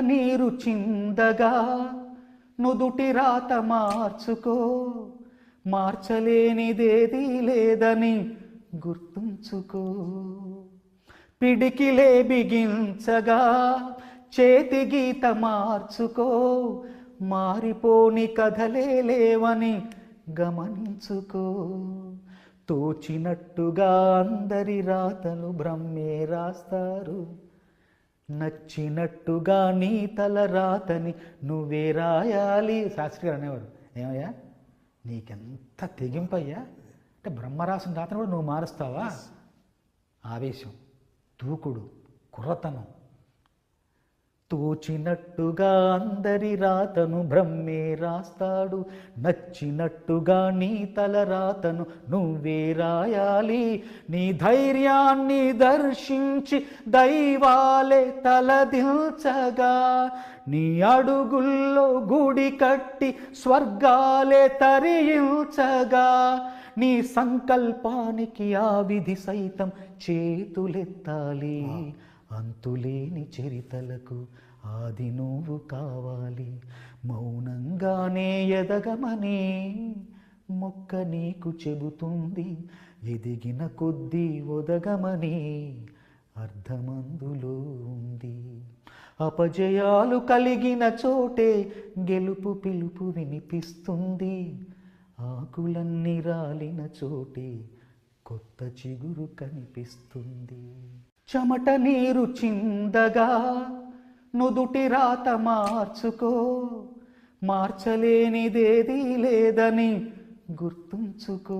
నీరు చిందగా నుదుటి రాత మార్చుకో, మార్చలేనిదేదీ లేదని గుర్తుంచుకో. పిడికిలే బిగించగా చేతి గీత మార్చుకో, మారిపోని కథలే లేవని గమనించుకో. తోచినట్టుగా అందరి రాతలు బ్రహ్మే రాస్తారు, నచ్చినట్టుగా నీ తల రాతని నువ్వే రాయాలి. శాస్త్రి గారు అనేవారు, ఏమయ్యా నీకెంత తెగింపయ్యా, అంటే బ్రహ్మ రాసిన రాతను కూడా నువ్వు మారుస్తావా? ఆవేశం, దూకుడు, కుర్రతనం. తోచినట్టుగా అందరి రాతను బ్రహ్మే రాస్తాడు, నచ్చినట్టుగా నీ తల రాతను నువ్వే రాయాలి. నీ ధైర్యాన్ని దర్శించి దైవాలే తలదిల్చగా, నీ అడుగుల్లో గుడి కట్టి స్వర్గాలే తరించగా, నీ సంకల్పానికి ఆ విధి సైతం చేతులెత్తాలి. అంతులేని చరితలకు ఆది నువ్వు కావాలి. మౌనంగానే ఎదగమని మొక్క నీకు చెబుతుంది, ఎదిగిన కొద్దీ ఒదగమని అర్థమందులో ఉంది. అపజయాలు కలిగిన చోటే గెలుపు పిలుపు వినిపిస్తుంది, ఆకులన్నీ రాలిన చోటే కొత్త చిగురు కనిపిస్తుంది. చెమట నీరు చిందగా నుదుటి రాత మార్చుకో, మార్చలేనిదేదీ లేదని గుర్తుంచుకో.